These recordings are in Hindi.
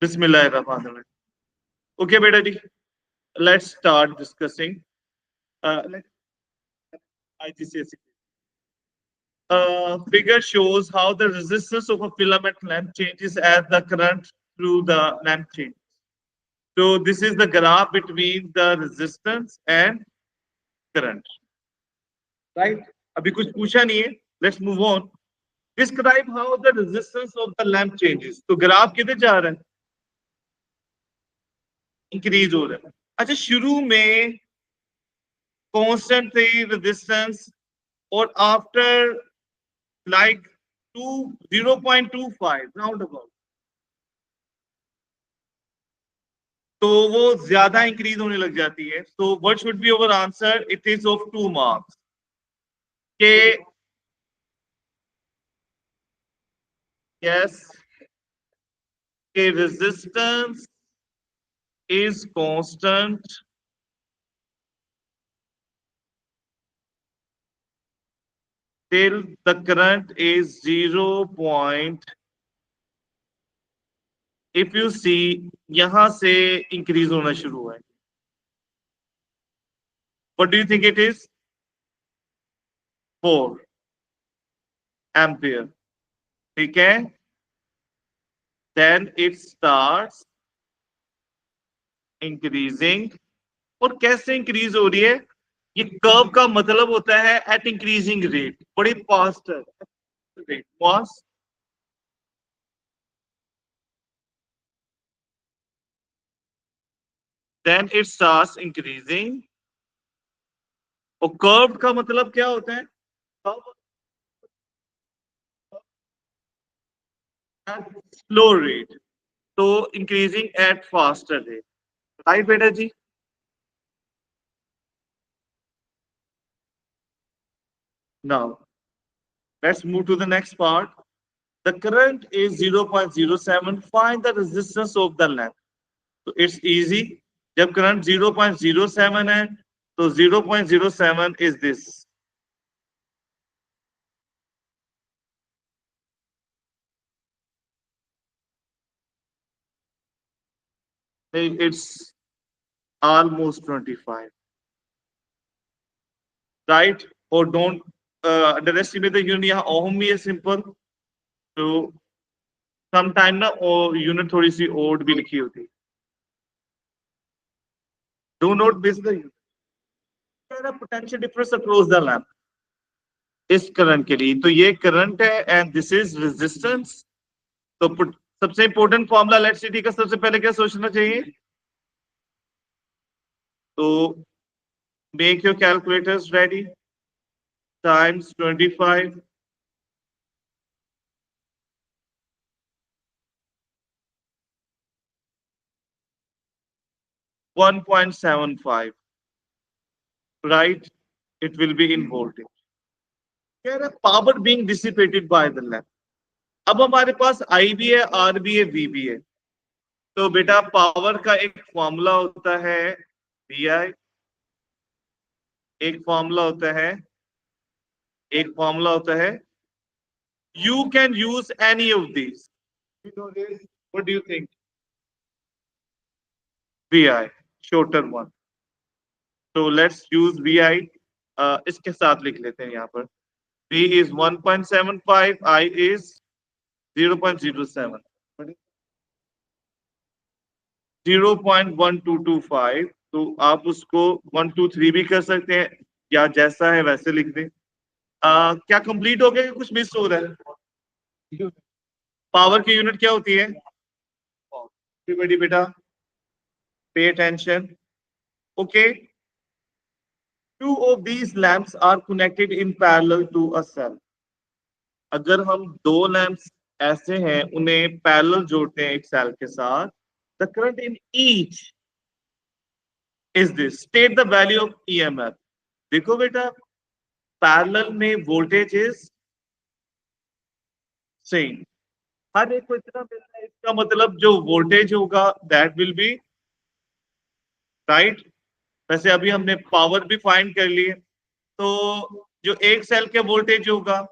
Bismillahirrahmanirrahim. Okay, beta ji, let's start discussing. Let IGCSE. Figure shows how the resistance of a filament lamp changes as the current through the lamp changes. So this is the graph between the resistance and current. Right? अभी कुछ पूछा नहीं है. Let's move on. Describe how the resistance of the lamp changes. तो ग्राफ किधर जा रहा है? इंक्रीज हो रहा है. अच्छा, शुरू में constant थी resistance और after like 0.25 round about, तो वो ज्यादा इंक्रीज होने लग जाती है. सो what should be our answer? It is of 2 marks के यस के resistance is constant till the current is 0. If you see, यहां से इंक्रीज होना शुरू हुआ है. What do you think it is? 4 ampere. ठीक है? Then it starts increasing. और कैसे इंक्रीज हो रही है? ये कर्व का मतलब होता है एट इंक्रीजिंग रेट, बड़ी fast rate. Fast then it starts increasing. और कर्व का मतलब क्या होता है? Slow rate. तो increasing at faster rate. Right बेटा जी? Now, let's move to the next part. The current is 0.07. Find the resistance of the lamp. So it's easy. जब current 0.07 है, तो 0.07 is this. It's almost 25. Right? Or don't underestimate the unit. यहाँ ohm भी है simple. तो sometime ना unit थोड़ी सी odd भी लिखी होती है. Do not miss the unit. Potential difference across the lamp. इस करंट के लिए तो ये करंट है एंड दिस इज रेजिस्टेंस. तो सबसे इंपॉर्टेंट फॉर्मूला इलेक्ट्रिसिटी का सबसे पहले क्या सोचना चाहिए? तो make your calculators ready. Times 25 1.75. right? It will be in voltage. Here power being dissipated by the lamp. अब हमारे पास I भी है, R भी है, V भी है. तो बेटा पावर का एक फॉर्मूला होता है VI, एक फॉर्मूला होता है you can use any of these. You know this? What do you think? VI, shorter one. So let's use VI. इसके साथ लिख लेते हैं यहाँ पर. V is 1.75, I is 0.07. 0.1225. तो आप उसको 123 भी कर सकते हैं या जैसा है वैसे लिख दें. क्या कंप्लीट हो गया? कुछ मिस हो रहा है? पावर की यूनिट क्या होती है? everybody बेटा pay attention. Okay, 2 of these lamps are connected in parallel to a cell. अगर हम 2 लैंप्स ऐसे हैं उन्हें पैरेलल जोड़ते हैं एक सेल के साथ, the current in each is this. State the value of EMF. देखो बेटा पैरेलल में वोल्टेज इज सेम. हर एक को इतना मिलता है, इसका मतलब जो वोल्टेज होगा दैट विल बी राइट. वैसे अभी हमने पावर भी फाइंड कर लिए. तो जो एक सेल के वोल्टेज होगा,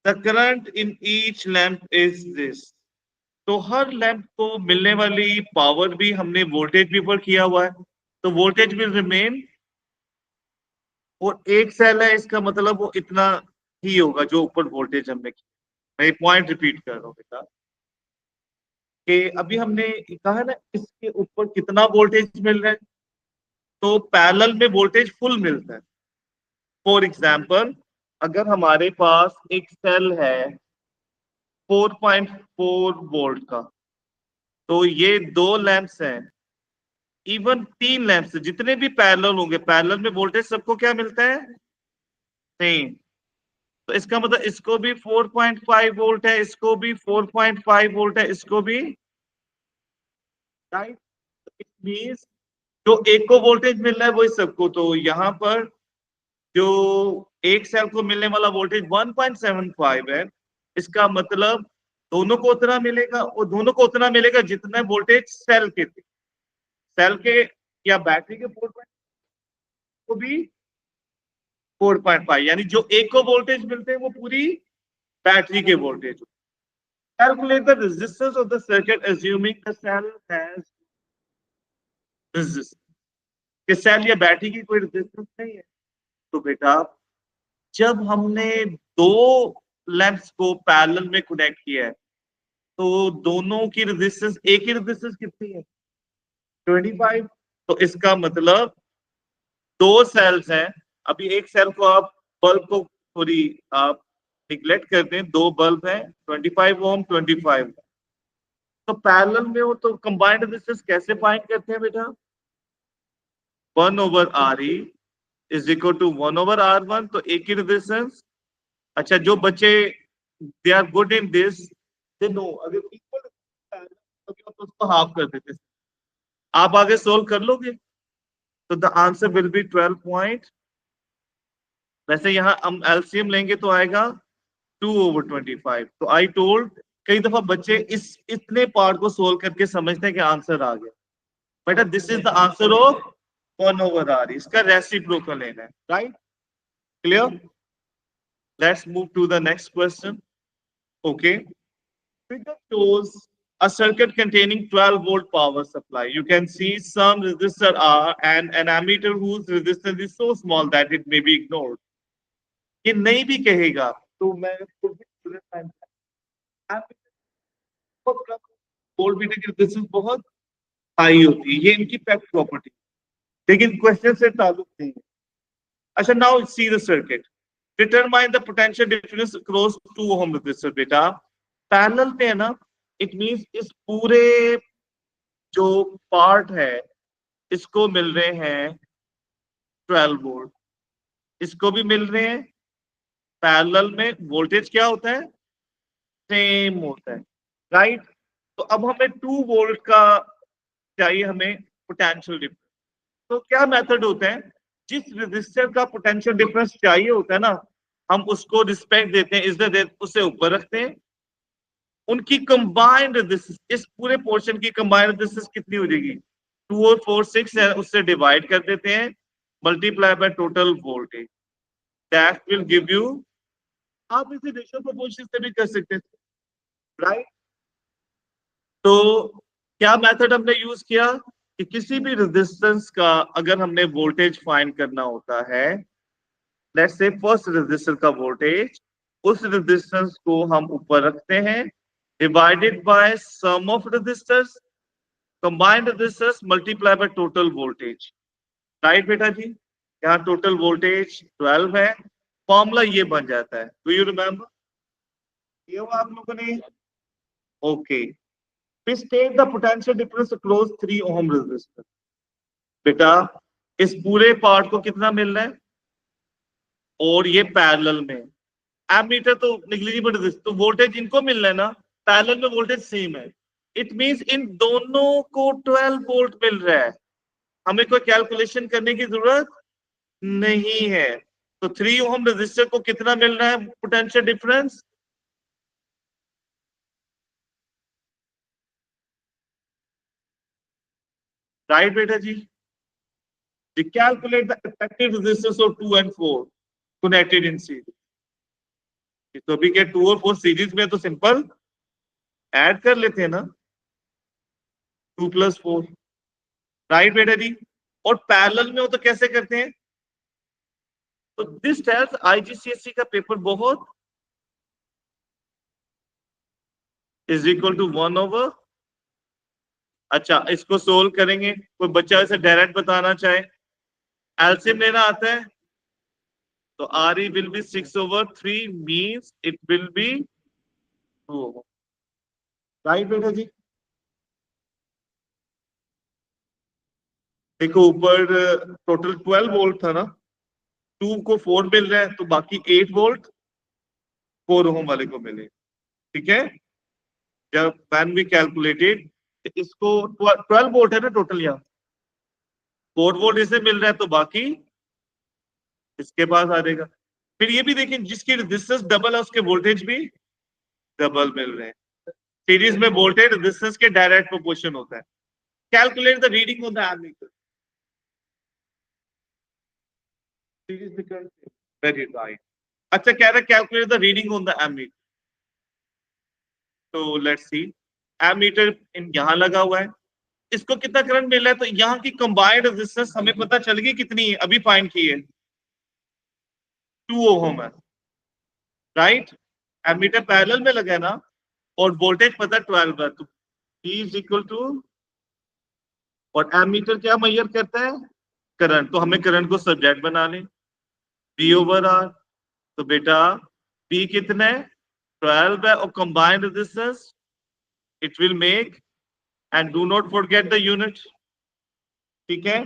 the current in each lamp is this. तो हर लैंप को मिलने वाली पावर भी हमने वोल्टेज भी ऊपर किया हुआ है, तो वोल्टेज विल रिमेन। और एक सेल है, इसका मतलब वो इतना ही होगा जो ऊपर वोल्टेज हमने किया। मैं पॉइंट रिपीट कर रहा हूँ बेटा, कि अभी हमने कहा ना इसके ऊपर कितना वोल्टेज मिल रहा है, तो पैरेलल में वोल्टेज फुल मिलता है। फॉर एग्जाम्पल, अगर हमारे पास एक सेल है 4.4 वोल्ट का, तो ये दो लैंप्स हैं, इवन तीन लैंप्स, जितने भी पैरेलल होंगे, पैरेलल में वोल्टेज सबको क्या मिलता है, सेम। तो इसका मतलब इसको भी 4.5 वोल्ट है, इसको भी 4.5 वोल्ट है, इसको भी, राइट। इट मींस जो एक को वोल्टेज मिल रहा है वही सबको, तो यहाँ पर जो एक सेल को मिलने वाला वोल्टेज 1.75 है, इसका मतलब दोनों को उतना मिलेगा, और दोनों को उतना मिलेगा जितना वोल्टेज सेल के थे। सेल के या बैटरी के 4 को भी 4.5, यानी जो एक को वोल्टेज मिलते हैं वो पूरी बैटरी के voltage. Calculate the resistance of the circuit assuming the cell has resistance, कि सेल या बैटरी की कोई रेजिस्टेंस नहीं है। तो बेटा जब हमने दो लैंप्स को पैरेलल में कनेक्ट किया है, तो दोनों की रेजिस्टेंस, एक ही रेजिस्टेंस कितनी है, 25। तो इसका मतलब दो सेल्स हैं। अभी एक सेल को आप, बल्ब को थोड़ी आप निग्लेक्ट करते हैं, दो बल्ब हैं 25 ओम 25। तो पैरेलल में हो तो कंबाइंड रेजिस्टेंस कैसे फाइंड करते हैं बेटा, 1/RE is equal to 1/R1, तो एक ही रेजिस्टेंस। अच्छा, जो बच्चे they are good in this, they know अगर इक्वल तो उसको हाफ कर देते, आप आगे सोल्व कर लोगे, तो द आंसर विल बी 12 वैसे यहाँ हम एलसीएम लेंगे तो आएगा 2/25। तो आई टोल्ड, कई दफा बच्चे इस इतने पार्ट को सोल्व करके समझते हैं कि आंसर आ गया। बेटा this is the answer of 1/R, इसका रेसिप्रोकल लेना है, right. Clear, let's move to the next question. Okay, figure shows a circuit containing 12 volt power supply. You can see some resistor R and an ammeter whose resistance is so small that it may be ignored. ये नहीं भी कहेगा तो मैं वोल्ट मीटर की रेजिस्टेंस बहुत हाई होती है, ये इनकी पैक्ट प्रॉपर्टी, लेकिन क्वेश्चन से ताल्लुक नहीं है। अच्छा, now see the circuit, determine the potential difference across 2 ohm resistor. बेटा पैरेलल पे है ना, इट मींस इस पूरे जो पार्ट है इसको मिल रहे हैं 12 वोल्ट, इसको भी मिल रहे हैं। पैरेलल में वोल्टेज क्या होता है, सेम होता है, राइट। तो अब हमें 2 वोल्ट का चाहिए, हमें पोटेंशियल डिफरेंस। तो क्या मेथड होता है, जिस रेजिस्टर का पोटेंशियल डिफरेंस चाहिए होता है ना, हम उसको रिस्पेक्ट देते हैं, इज्जत उससे ऊपर रखते हैं। उनकी कंबाइंड रेजिस्टेंस, इस पूरे पोर्शन की कंबाइंड रेजिस्टेंस कितनी हो जाएगी, 2 और 4 6 है, उससे डिवाइड कर देते हैं, multiply by total voltage, that will give you. आप इसे रेशियो प्रोपोर्शन से भी कर सकते हैं, राइट। तो क्या मेथड हमने यूज किया कि किसी भी रेजिस्टेंस का अगर हमने वोल्टेज फाइंड करना होता है, लेट्स से फर्स्ट रेजिस्टर का वोल्टेज, उस रेजिस्टेंस को हम ऊपर रखते हैं, divided by sum of resistors, combined resistors multiply by total voltage, right बेटा जी। यहाँ टोटल वोल्टेज 12 है, फॉर्मूला ये बन जाता है, डू यू रिमेम्बर, ये हुआ आप लोगों ने। Okay, we state the potential difference across 3 ohm resistor। बेटा इस पूरे पार्ट को कितना मिल रहा है, और ये पैरेलल में, एमीटर तो निग्लिजिबल रेजिस्टेंस, तो वोल्टेज इनको मिल रहा है ना, पैरेलल में वोल्टेज सेम है। इट मींस इन दोनों को 12 वोल्ट मिल रहा है, हमें कोई कैलकुलेशन करने की जरूरत नहीं है। तो 3 ओम रेजिस्टर को कितना मिल रहा है पोटेंशियल डिफरेंस, राइट बेटा जी। Calculate the effective resistance of 2 and 4 connected in series। तो अभी के 2 और 4 सीरीज में तो सिंपल ऐड कर लेते हैं ना, 2 + 4, राइट बेटा जी। और पैरेलल में हो तो कैसे करते हैं? तो दिस टेल्स आईजीसीएसई का पेपर बहुत इज इक्वल टू 1/। अच्छा, इसको सोल्व करेंगे। कोई बच्चा इसे डायरेक्ट बताना चाहे, एलसीएम लेना आता है, तो RE will be 6/3 means it will be 2, right बेटा जी। देखो ऊपर टोटल 12 वोल्ट था ना, 2 को 4 मिल रहा है, तो बाकी 8 वोल्ट 4 ओम वाले को मिले, ठीक है। जब व्हेन वी कैलकुलेटेड, इसको 12 वोल्ट है ना टोटल, यहाँ 4 वोल्ट इसे मिल रहा है, तो बाकी इसके पास आ जाएगा। फिर ये भी देखें, जिसकी रेजिस्टेंस डबल है उसके वोल्टेज भी डबल मिल रहे हैं। सीरीज में वोल्टेज रेजिस्टेंस के डायरेक्ट प्रोपोर्शन होता है। Calculate the reading on the ammeter. Series में वेरी राइट। अच्छा, कह रहा है calculate the reading on the ammeter. तो लेट्स सी, एमीटर यहां लगा हुआ है, इसको कितना करंट मिल रहा है, तो यहाँ की कंबाइंड रेजिस्टेंस हमें पता चल गई कितनी है, अभी फाइंड की है, 2 ओम है, राइट। एमीटर पैरेलल में लगा है ना, और वोल्टेज पता 12 है, तो E इज इक्वल टू, और एमीटर क्या मेजर करता है? करंट। तो हमें करंट को सब्जेक्ट बना लें, V/R। तो बेटा P कितना है? 12 है, और combined resistance it will make, and do not forget the unit, ठीक है।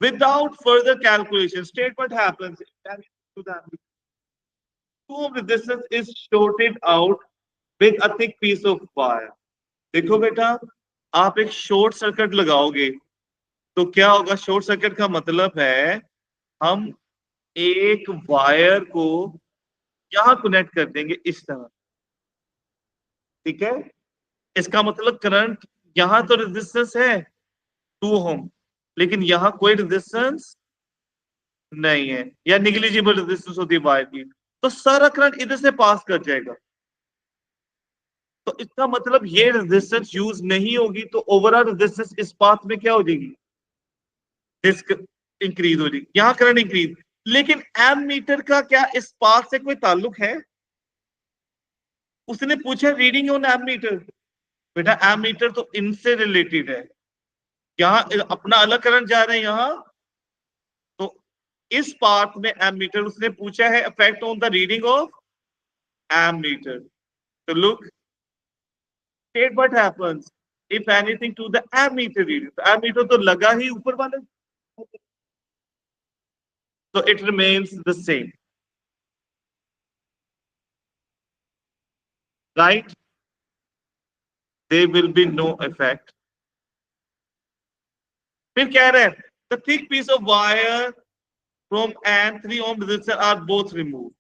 Without further calculation, state what happens to the 2 ohm resistance is shorted out with a thick piece of wire. देखो बेटा, आप एक शॉर्ट सर्किट लगाओगे तो क्या होगा? शॉर्ट सर्किट का मतलब है हम एक वायर को यहां कनेक्ट कर देंगे इस तरह, ठीक है। इसका मतलब करंट, यहां तो रेजिस्टेंस है 2 ओम, लेकिन यहां कोई रेजिस्टेंस नहीं है, या निग्लिजिबल रेजिस्टेंस होती है वायर की, तो सारा करंट इधर से पास कर जाएगा। तो इसका मतलब ये रेजिस्टेंस यूज नहीं होगी, तो ओवरऑल रेजिस्टेंस इस पाथ में क्या हो जाएगी? इंक्रीज हो जाएगी, यहां करंट इंक्रीज। लेकिन एम मीटर का क्या इस पाथ से कोई ताल्लुक है? उसने पूछा रीडिंग ऑन एम मीटर, बेटा एम मीटर तो इनसे रिलेटेड है, यहाँ अपना अलग करंट जा रहा है यहाँ, तो इस पार्ट में एम मीटर उसने पूछा है effect on the reading of ammeter. तो look, state what happens if anything to the ammeter reading. तो ammeter तो लगा ही ऊपर वाले, so it remains the same, right? There will be no effect. फिर कह रहे हैं the thick piece of wire from and 3 ohm resistor are both removed.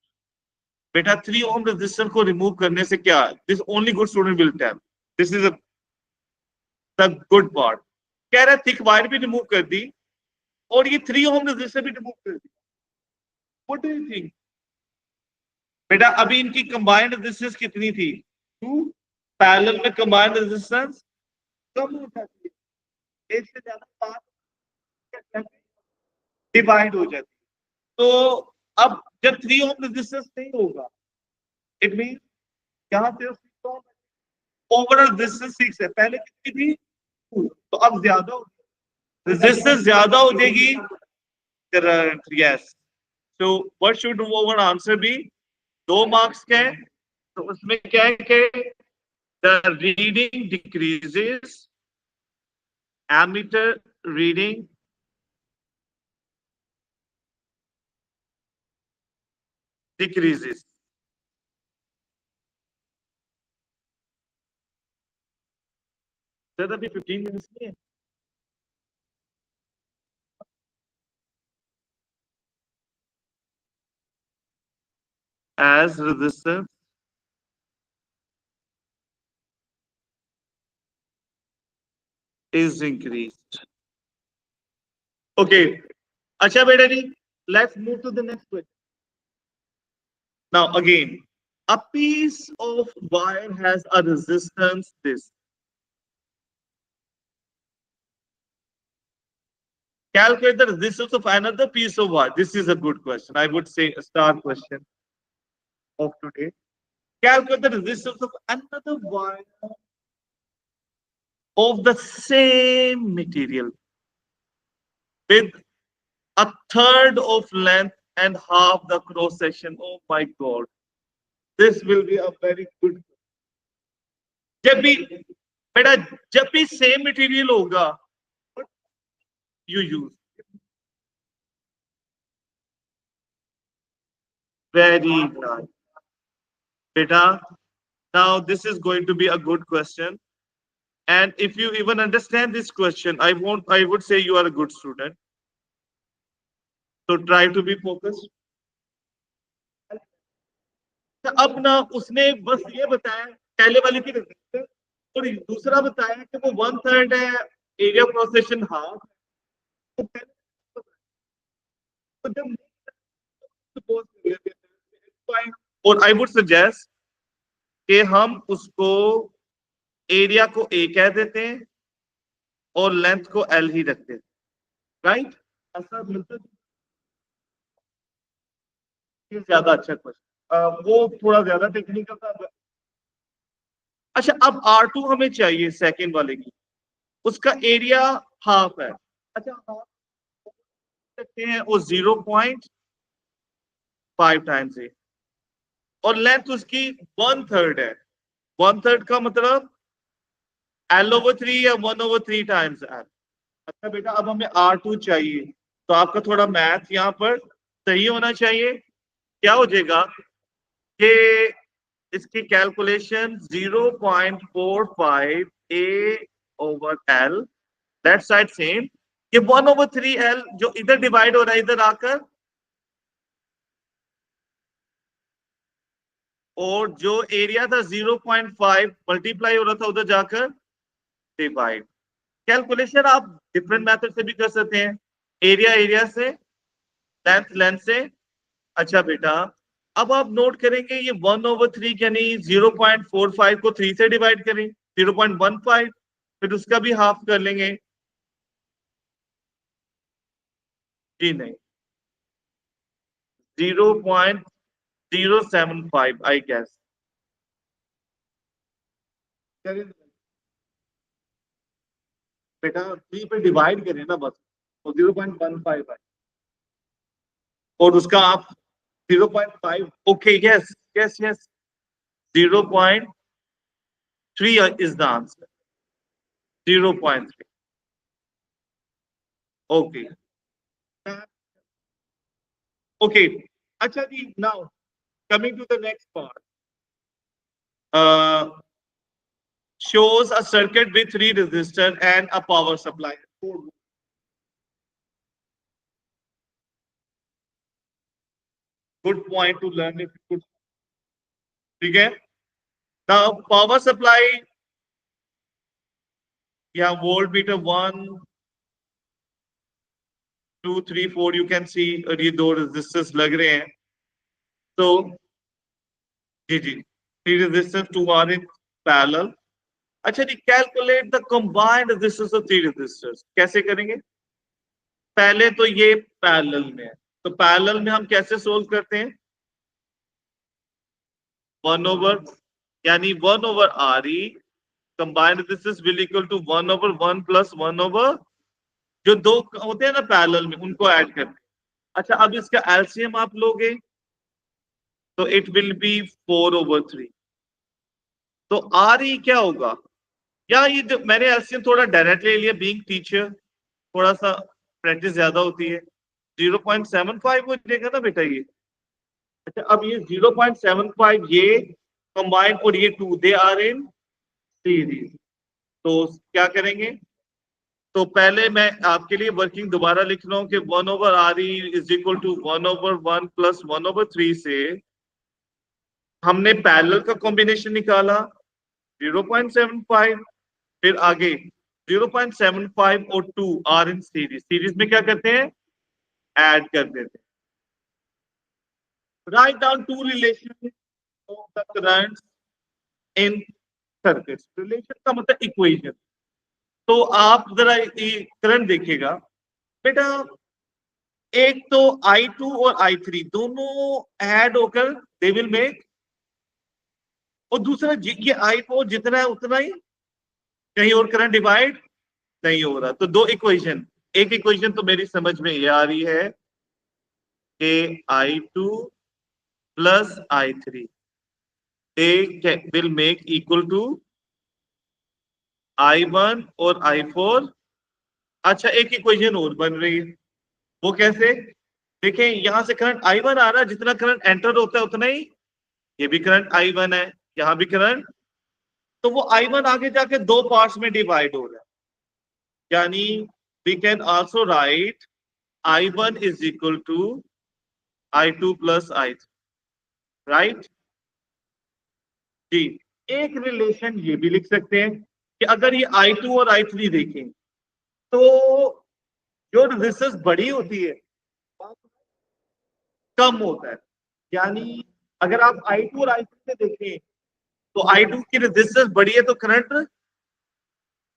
बेटा 3 ohm resistor को रिमूव करने से क्या, this only good student will tell, this is the good part। कह रहा है थिक वायर भी रिमूव कर दी और ये 3 ohm resistor भी रिमूव कर दी। What do you think? बेटा अभी इनकी कंबाइंड रेजिस्टेंस कितनी थी? 2। पैरेलल में कंबाइंड रेजिस्टेंस कम हो जाती है, एक से ज्यादा पार्ट डिवाइड हो जाती है। तो अब जब 3 ओम रेजिस्टेंस नहीं होगा, इट मीन यहां से ओवरऑल रेजिस्टेंस 6 है, पहले कितनी थी? 2, तो अब ज्यादा हो, रेजिस्टेंस ज्यादा हो जाएगी, current, yes. So what should our answer be? 2 marks के, तो उसमें क्या है कि the reading decreases, ammeter reading decreases। Sir अभी 15 मिनट्स नहीं है, as resistance is increased। okay, अच्छा बेटा जी, let's move to the next question। now again A piece of wire has a resistance this. Calculate the resistance of another piece of wire. This is a good question. I would say a star question of today. Calculate the resistance of another wire of the same material with a third of length and half the cross section. Oh my God. This will be a very good. जब भी बेटा जब भी सेम मटेरियल होगा you use very nice beta. Now this is going to be a good question, and if you even understand this question, I would say you are a good student, so try to be focused. अब ना उसने बस ये बताया पहले वाली की resistance, और दूसरा बताया कि वो 1/3 है एरिया क्रॉस सेक्शन हाफ, तो जब और आई वुड सजेस्ट कि हम उसको एरिया को ए कह देते हैं और लेंथ को एल ही रखते हैं, राइट? ऐसा मतलब ज्यादा अच्छा क्वेश्चन, वो थोड़ा ज्यादा टेक्निकल था। अच्छा, अब R2 हमें चाहिए सेकंड वाले की, उसका एरिया हाफ है। अच्छा, हाफ सकते हैं वो 0.5 टाइम्स ए, और लेंथ उसकी 1/3 है। 1/3 का मतलब L/3 या 1/3 टाइम्स एल। अच्छा बेटा, अब हमें R2 चाहिए, तो आपका थोड़ा मैथ यहाँ पर सही होना चाहिए। क्या हो जाएगा कि इसकी calculation 0.45 A/L, left side same, ये 1/3 L जो इधर डिवाइड हो रहा है इधर आकर, और जो एरिया था 0.5 मल्टीप्लाई हो रहा था उधर जाकर डिवाइड। कैलकुलेशन आप डिफरेंट मेथड से भी कर सकते हैं, एरिया एरिया से, लेंथ लेंथ से। अच्छा बेटा, अब आप नोट करेंगे ये 1/3 यानी 0.45 को 3 से डिवाइड करें 0.15, फिर उसका भी हाफ कर लेंगे। जी नहीं, 0.075 आई गेस। बेटा 3 पे डिवाइड करें ना बस, तो 0.15 है, और उसका आप 0.5, okay, yes yes yes, 0.3 is the answer, 0.3, okay okay. अच्छा जी, now coming to the next part, shows a circuit with 3 resistors and a power supply. Good point to learn if you could. ठीक है, now power supply, yeah, voltmeter 1 2 3 4 you can see, और ये 2 resistors लग रहे हैं, तो जी जी, 3 resistors 2 are in parallel। अच्छा जी, calculate the combined resistance of 3 resistors, कैसे करेंगे? पहले तो ये पैरेलल में है, तो पैरेलल में हम कैसे सोल्व करते हैं? 1 ओवर, यानी 1 over R E combined resistance will equal to 1 over 1 plus 1 over, जो दो होते हैं ना पैरेलल में उनको ऐड करते हैं। अच्छा, अब इसका एलसीएम आप लोगे तो इट विल बी 4/3, तो आर ई क्या होगा? या ये जो मैंने एलसीएम थोड़ा डायरेक्ट ले लिया, बीइंग टीचर थोड़ा सा प्रैक्टिस ज्यादा होती है, 0.75 हो जाएगा ना बेटा ये। अच्छा, अब ये 0.75 ये कंबाइंड, और ये 2 दे आर इन सीरीज, तो क्या करेंगे? तो पहले मैं आपके लिए वर्किंग दोबारा लिख रहा हूं कि 1 over R E is equal to 1 over 1 plus 1/3 से हमने पैरेलल का कॉम्बिनेशन निकाला 0.75, फिर आगे 0.75 और 2 आर इन सीरीज, सीरीज में क्या करते हैं? ऐड कर देते हैं। Write down two relation, of the current in circuit. Relation का मतलब इक्वेशन। तो आप जरा करंट देखिएगा बेटा, एक तो I2 और I3 दोनों ऐड होकर दे विल मेक, और दूसरा ये I4 जितना है उतना ही, कहीं और करंट डिवाइड नहीं हो रहा। तो दो इक्वेशन, एक इक्वेशन तो मेरी समझ में ये आ रही है कि I2 plus I3 they will make equal to I1 और I4। अच्छा, एक इक्वेशन और बन रही है, वो कैसे? देखें, यहां से करंट I1 आ रहा है, जितना करंट एंटर होता है उतना ही ये भी करंट I1 है, यहां भी करंट। तो वो I1 आगे जाके दो पार्ट्स में डिवाइड हो रहा है, यानी we can also write I1 is equal to I2 plus I3, right जी। एक रिलेशन ये भी लिख सकते हैं कि अगर ये I2 और I3 देखें तो जो रेजिस्टेंस बड़ी होती है कम होता है, यानी अगर आप I2 और I3 से देखें तो I2 की रेजिस्टेंस बड़ी है तो करंट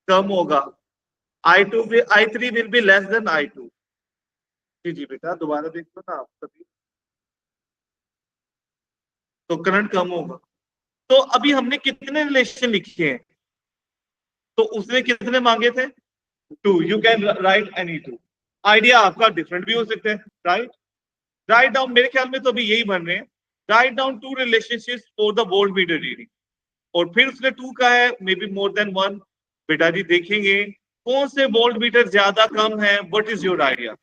कम होगा, I2 भी I3 will be less than I2। जी जी बेटा, दोबारा देख लो ना आप सभी, तो करंट कम होगा। तो अभी हमने कितने रिलेशन लिखे हैं? तो उसने कितने मांगे थे? Two. You can write any two. Idea आपका डिफरेंट भी हो सकता है, राइट। राइट डाउन, मेरे ख्याल में तो अभी यही बन रहे हैं, write down two relationship for the voltmeter reading. और फिर उसने टू का है, maybe more than one. बेटा जी देखेंगे कौन से वोल्ट मीटर ज्यादा कम है, व्हाट इज योर आइडिया?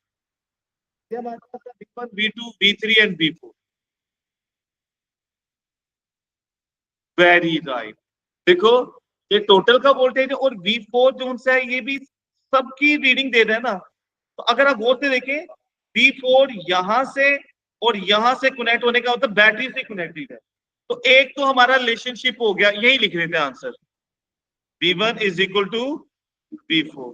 हमारे पास V1, V2, V3 and V4। Very right. देखो, ये टोटल का वोल्टेज है और V4 जो है ये भी सबकी रीडिंग दे रहा है ना। तो अगर आप गौर से देखें, V4 यहां से और यहां से कनेक्ट होने का मतलब बैटरी से कनेक्टेड है। तो एक तो हमारा रिलेशनशिप हो गया, यही लिख रहे थे answer, V1 is equal to V4।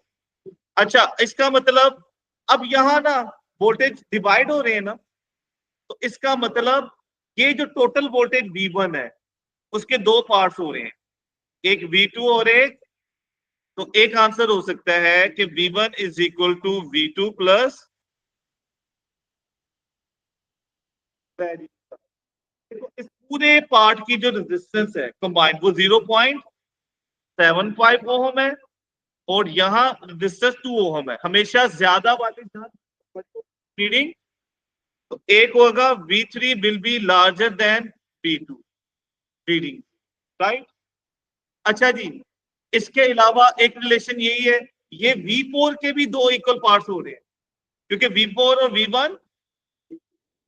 अच्छा, इसका मतलब अब यहां ना वोल्टेज डिवाइड हो रहे हैं ना, तो इसका मतलब ये जो टोटल वोल्टेज V1 है उसके दो पार्ट्स हो रहे हैं, एक V2 और एक। तो एक आंसर हो सकता है कि V1 is equal to V2 plus, देखो इस पूरे पार्ट की जो रेजिस्टेंस है कंबाइंड वो 0.75 ओहम है, और यहाँ रेजिस्टेंस 2 ओहम है। हमेशा ज्यादा वाले रीडिंग, तो एक होगा V3 will be larger than V2 reading, right. अच्छा जी, इसके अलावा एक रिलेशन यही है, ये V4 के भी दो इक्वल पार्ट्स हो रहे हैं, क्योंकि V4 और V1,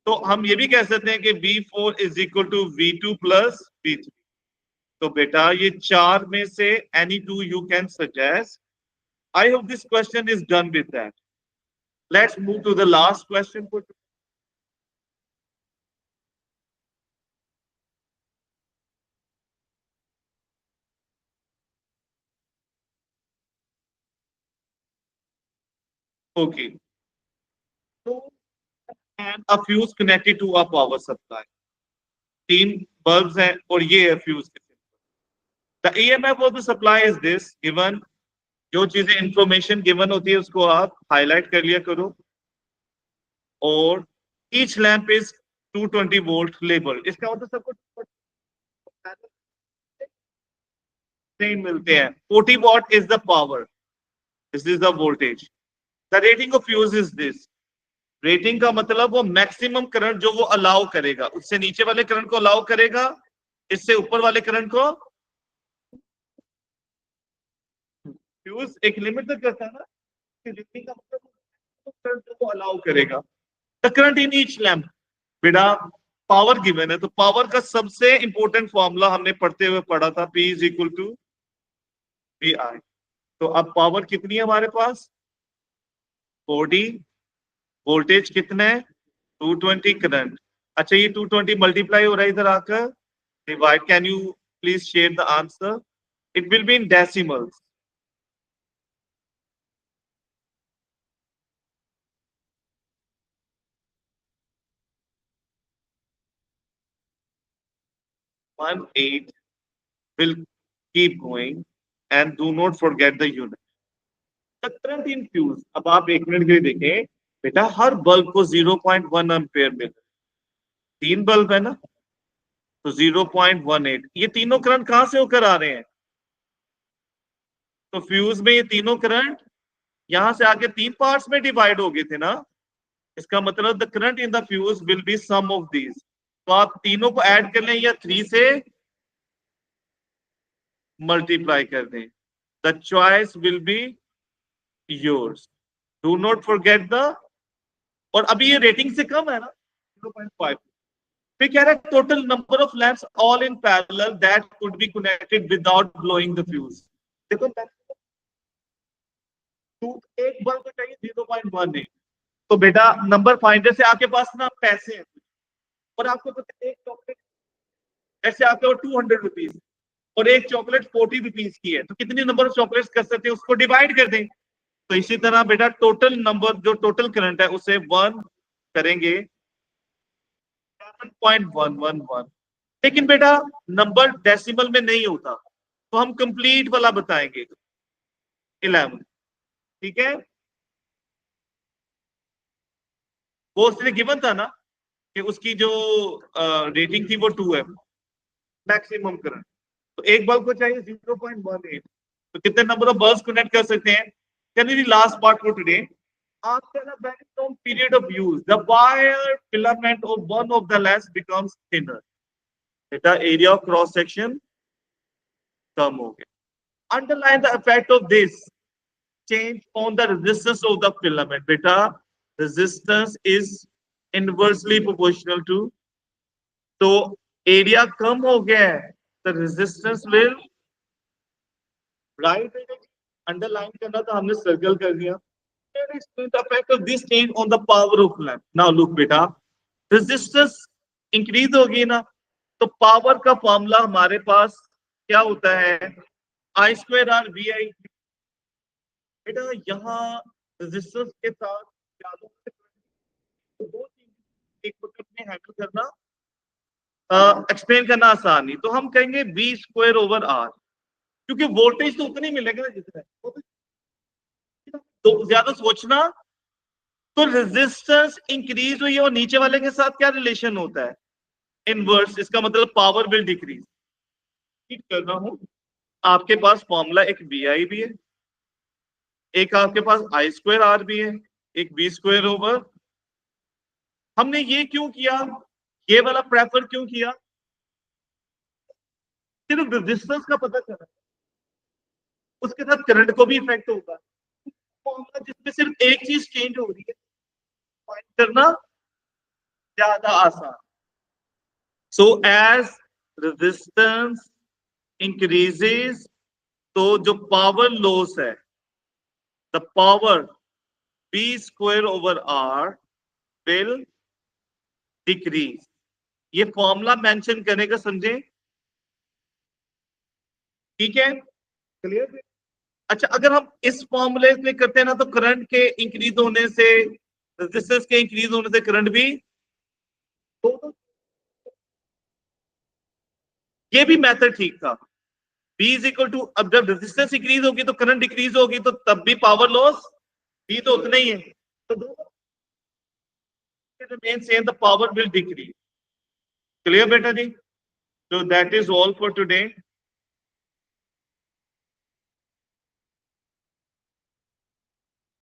तो हम ये भी कह सकते हैं कि V4 is equal to V2 plus V3। तो बेटा ये चार में से any two you can suggest. I hope this question is done with that. Let's move to the last question for. Okay, तो and a fuse connected to a power supply. तीन बल्ब्स हैं और ये है fuse. The EMF of the supply is this given. जो चीजें इंफॉर्मेशन गिवन होती है उसको आप हाईलाइट कर लिया करो। और each lamp is 220 volt label, इसका मतलब सबको नहीं मिलते हैं। 40 what is the power, this is the voltage. The rating of fuse is this. Rating का मतलब वो मैक्सिमम करंट जो वो अलाउ करेगा, उससे नीचे वाले करंट को अलाउ करेगा, इससे ऊपर वाले करंट को। फ्यूज एक लिमिट तक करता है ना, रेटिंग का मतलब करंट को अलाउ करेगा। The current in each lamp, बेटा पावर गिवन है तो पावर का सबसे इंपॉर्टेंट फॉर्मूला हमने पढ़ते हुए पढ़ा था, P is equal to VI। तो अब पावर कितनी है हमारे पास? 40, वोल्टेज कितना है? 220, करंट। अच्छा, ये 220 मल्टीप्लाई हो रहा है इधर आकर, divide. Can you please share the answer? It will be in decimals. 0.18 will keep going and do not forget the unit. The current in fuse, अब आप 1 मिनट के लिए देखें बेटा, हर बल्ब को 0.1 एम्पेयर मिल रहा है। 3 बल्ब है ना, तो 0.18, ये तीनों करंट कहां से होकर आ रहे हैं? तो फ्यूज में ये तीनों करंट यहां से आके 3 पार्ट्स में डिवाइड हो गए थे ना, इसका मतलब the current in the fuse will be sum of these. तो आप तीनों को ऐड कर लें या 3 से मल्टीप्लाई कर दें। The choice will be yours, do not forget the, और अभी ये रेटिंग से कम है ना 0.5। फिर कह रहा है total number of lamps all in parallel that could be connected without blowing the fuse. देखो एक बल्ब को चाहिए 0.18, तो बेटा नंबर फाइंडर से आपके पास ना पैसे हैं और आपको पता है एक चॉकलेट ऐसे आपके और 200 रुपीज और एक चॉकलेट 40 रुपीज की है, तो कितनी नंबर ऑफ चॉकलेट्स कर सकते हैं, उसको डिवाइड कर दें। तो इसी तरह बेटा टोटल नंबर जो टोटल करंट है उसे 1 करेंगे 7.111, लेकिन बेटा नंबर डेसिमल में नहीं होता, तो हम कंप्लीट वाला बताएंगे 11। ठीक है, वो उसने गिवन था ना कि उसकी जो रेटिंग थी वो 2 है मैक्सिमम करंट, तो एक बल्ब को चाहिए 0.18, तो कितने नंबर ऑफ बल्ब्स कनेक्ट कर सकते हैं? Can you last part for today, after a very long period of use the wire filament of one of the lens becomes thinner, बेटा एरिया ऑफ क्रॉस सेक्शन कम हो गया। Underline the effect of this change on the resistance of the filament, beta resistance is inversely proportional to, तो एरिया कम हो गया है, the resistance will, right, underline करना था, हमने सर्कल कर दिया। the effect of this change on the power of lamp, now look बेटा, resistance इंक्रीज होगी ना, तो पावर का फॉर्मूला हमारे पास क्या होता है? आई स्क्वायर आर वी आई। बेटा यहाँ रेजिस्टेंस के साथ तो दो चीज एक वक्त में हैंडल करना, एक्सप्लेन करना आसान नहीं, तो हम कहेंगे बी स्क्वायर ओवर आर, क्योंकि वोल्टेज तो उतना ही मिलेगा ना जितना, तो ज्यादा सोचना। तो रेजिस्टेंस इंक्रीज हुई है और नीचे वाले के साथ क्या रिलेशन होता है? इनवर्स, इसका मतलब पावर विल डिक्रीज। कर रहा हूं, आपके पास फॉर्मूला एक बी आई भी है, एक आपके पास आई स्क्वायर आर भी है, एक बी स्क्वायर ओवर। हमने ये क्यों किया, ये वाला प्रेफर क्यों किया? सिर्फ रेजिस्टेंस का पता चला, उसके साथ करंट को भी इफेक्ट होगा। फॉर्मूला जिसमें सिर्फ एक चीज चेंज हो रही है, फाइंड करना ज्यादा आसान। सो एज रेजिस्टेंस इंक्रीजेस, तो जो पावर लॉस है, the power V square over R will decrease. ये फॉर्मूला मेंशन करने का समझे, ठीक है, क्लियर? अच्छा, अगर हम इस फॉर्मूले में करते हैं ना, तो करंट के इंक्रीज होने से, रेजिस्टेंस के इंक्रीज होने से करंट भी, तो ये भी मेथड ठीक था। B इज इक्वल टू, अब जब रेजिस्टेंस इंक्रीज होगी तो करंट डिक्रीज होगी, तो तब भी पावर लॉस B तो उतना ही है, तो दोनों remain same, the power will decrease। Clear बेटा जी? So that is all for today.